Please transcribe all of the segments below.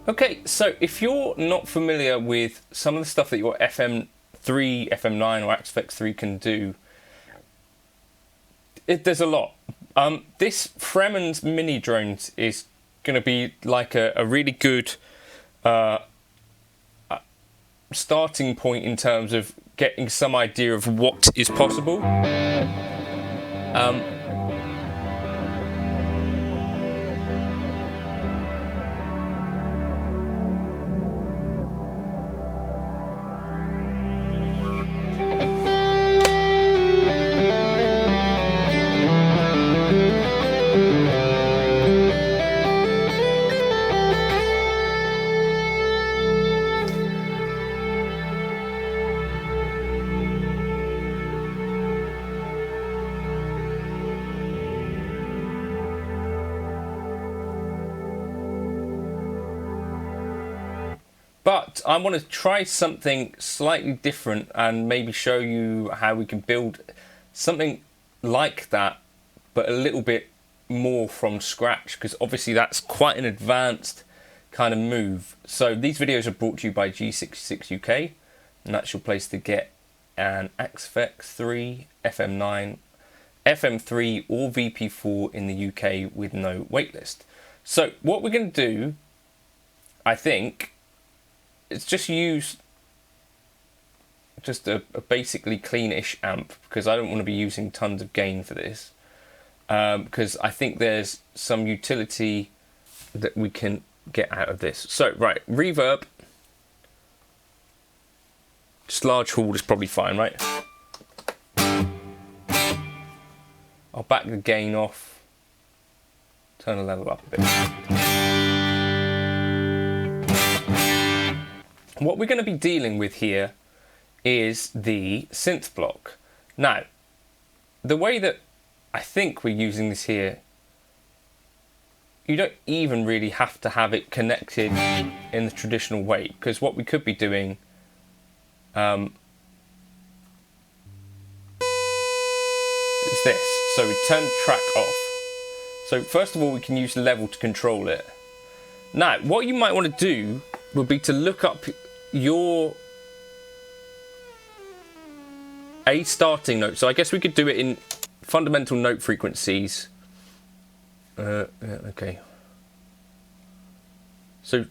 Okay, so if you're not familiar with some of the stuff that your FM3, FM9 or FX3 can do, there's a lot. This Fremen's mini drones is going to be like a really good starting point in terms of getting some idea of what is possible. But I want to try something slightly different and maybe show you how we can build something like that, but a little bit more from scratch, because obviously that's quite an advanced kind of move. So these videos are brought to you by G66 UK, and that's your place to get an FX3, FM9, FM3 or VP4 in the UK with no waitlist. So what we're going to do, I think, it's just use just a basically cleanish amp, because I don't want to be using tons of gain for this, because I think there's some utility that we can get out of this. So right, reverb, just large hall is probably fine, right? I'll back the gain off, turn the level up a bit. What we're going to be dealing with here is the synth block. Now, the way that I think we're using this here, you don't even really have to have it connected in the traditional way, because what we could be doing is this. So we turn the track off. So first of all, we can use level to control it. Now, what you might want to do would be to look up your A starting note. So I guess we could do it in fundamental note frequencies. Okay. So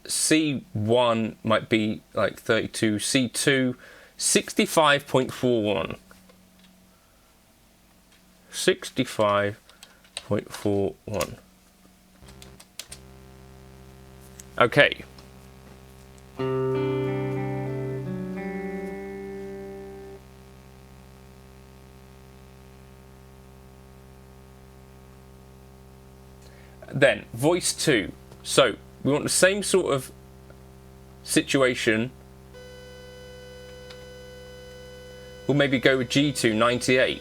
C1 might be like 32, C2, 65.41. 65.41. Okay. Then voice 2. So we want the same sort of situation. We'll maybe go with G2, 98.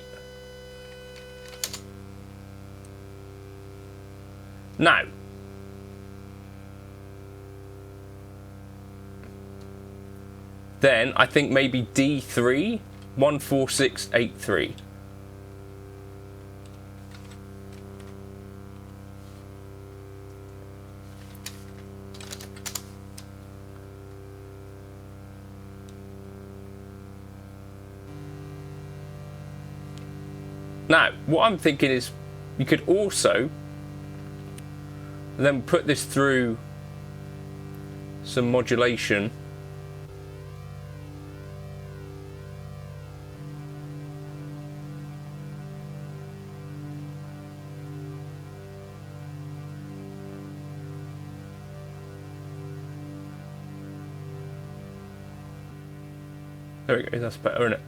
Now, then I think maybe D3, 14683. Now, what I'm thinking is you could also then put this through some modulation. There we go, that's better, isn't it?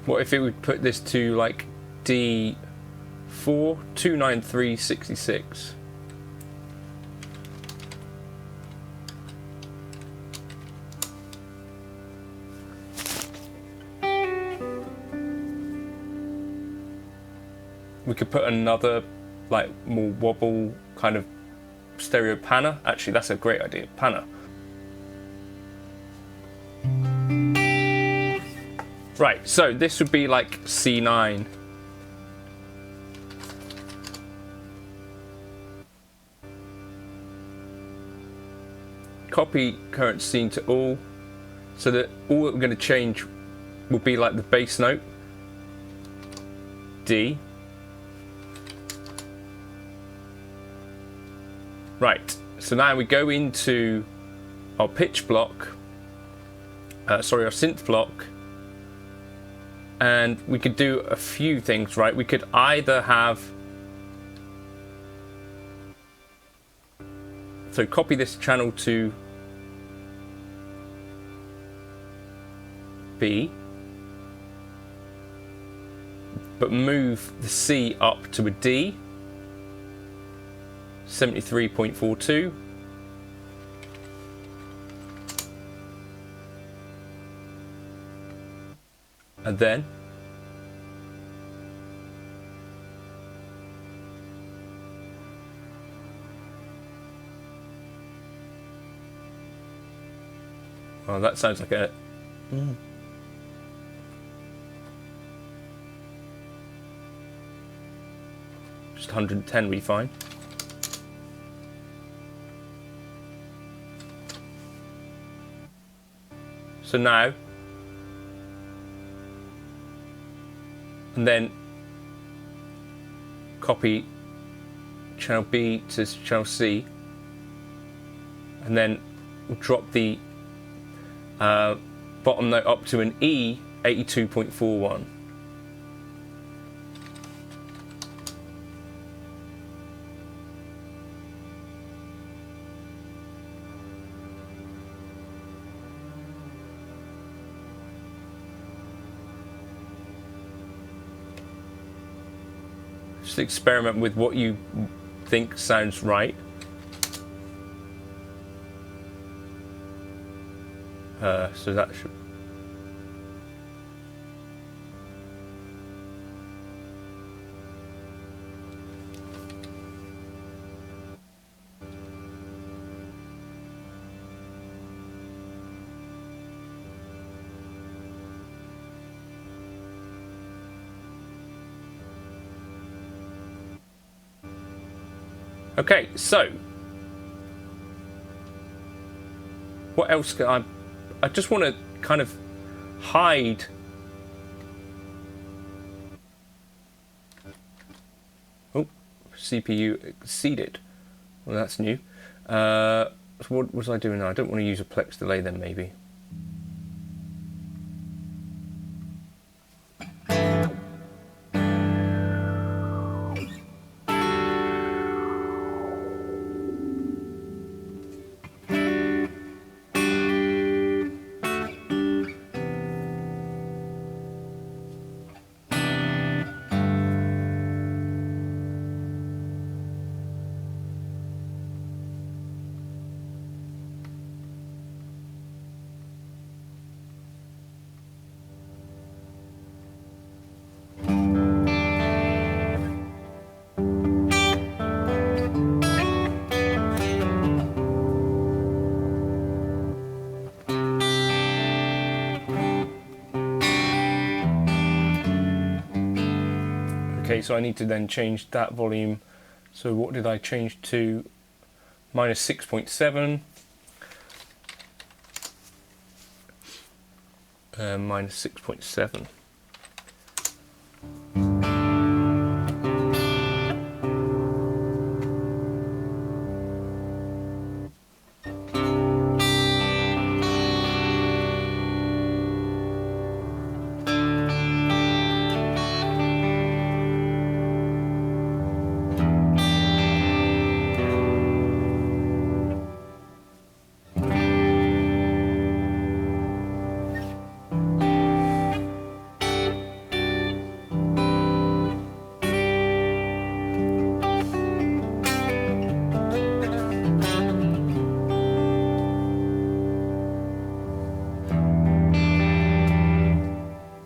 What if it would put this to like D4, 29366? We could put another like more wobble kind of stereo panner. Actually, that's a great idea, panner. Right, so this would be like C9. copy current scene to all, so that all that we're going to change will be like the bass note, D. Right, so now we go into our pitch block, our synth block, and we could do a few things, right? We could either have, so copy this channel to B, but move the C up to a D, 73.42. And then oh, that sounds like a just 110 will be fine. So now, and then copy channel B to channel C, and then we'll drop the bottom note up to an E, 82.41. Just experiment with what you think sounds right. So that should. Okay, so what else can I just want to kind of hide CPU exceeded. Well, that's new. So what was I doing now? I don't want to use a plex delay then, maybe. Okay, so I need to then change that volume. So what did I change to? Minus 6.7. Minus 6.7.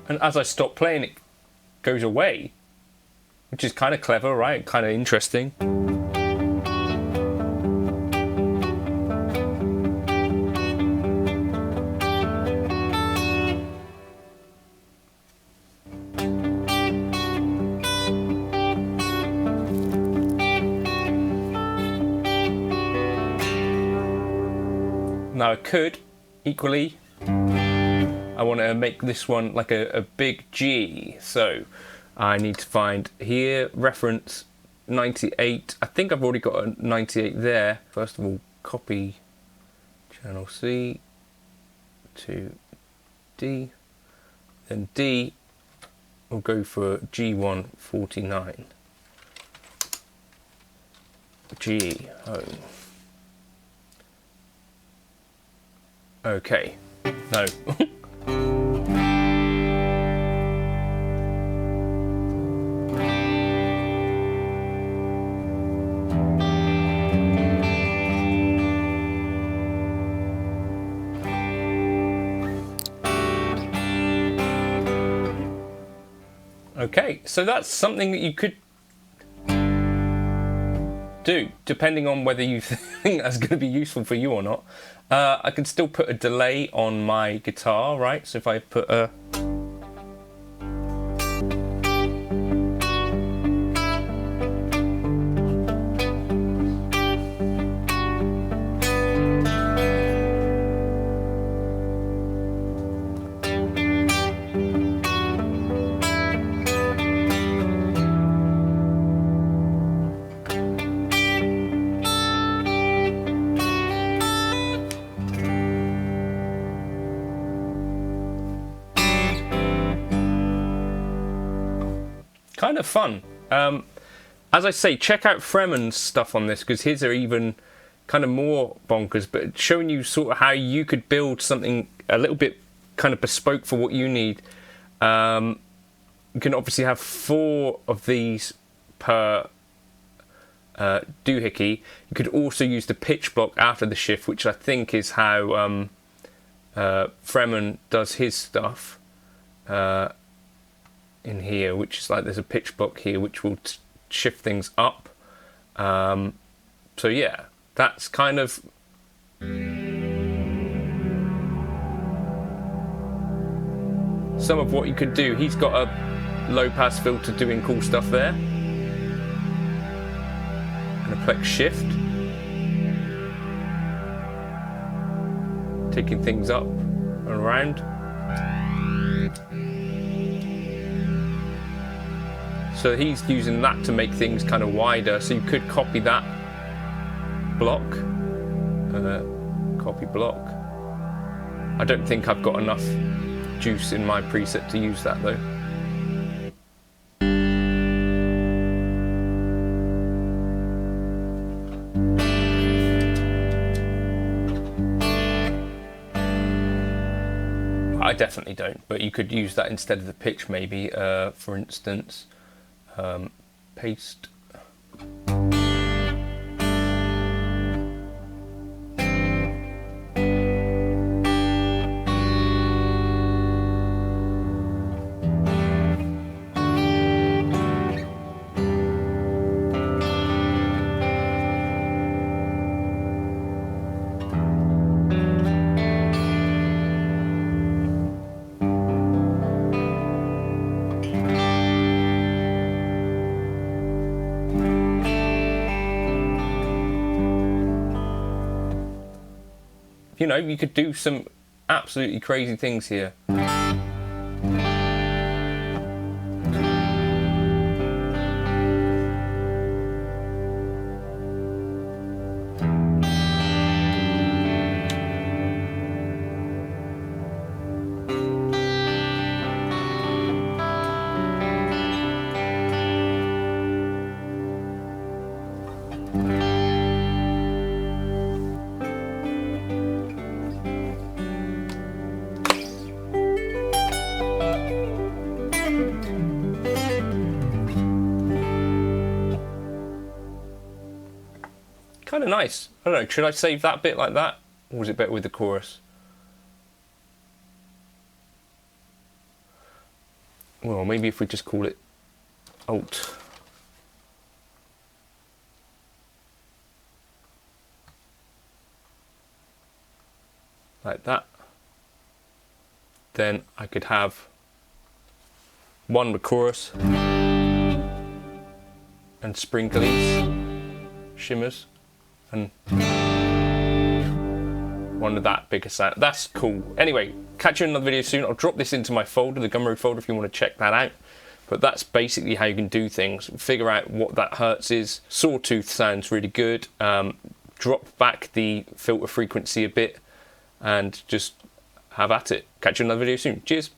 And as I stop playing, it goes away, which is kind of clever, right? Kind of interesting. Now I could, equally, I want to make this one like a big G. So I need to find here, reference 98. I think I've already got a 98 there. First of all, copy channel C to D. Then D, we'll go for G149. G home. Okay, no. Okay, so that's something that you could do, depending on whether you think that's going to be useful for you or not. I can still put a delay on my guitar, right? So if I put a... kind of fun. As I say, check out Fremen's stuff on this, because his are even kind of more bonkers, but showing you sort of how you could build something a little bit kind of bespoke for what you need. You can obviously have 4 of these per doohickey. You could also use the pitch block after the shift, which I think is how Fremen does his stuff. In here, which is like there's a pitch block here which will shift things up. So yeah, that's kind of some of what you could do. He's got a low pass filter doing cool stuff there, and a plex shift, taking things up and around. So he's using that to make things kind of wider. So you could copy that block, copy block. I don't think I've got enough juice in my preset to use that though. I definitely don't, but you could use that instead of the pitch maybe, for instance. Paste. You know, you could do some absolutely crazy things here. Kind of nice. I don't know, should I save that bit like that? Or was it better with the chorus? Well, maybe if we just call it Alt. Like that. Then I could have one with chorus and sprinklies, shimmers, and one of that bigger sound. That's cool. Anyway, catch you in another video soon. I'll drop this into my folder, the Gumroad folder, if you want to check that out. But that's basically how you can do things. Figure out what that hertz is. Sawtooth sounds really good. Drop back the filter frequency a bit and just have at it. Catch you in another video soon. Cheers.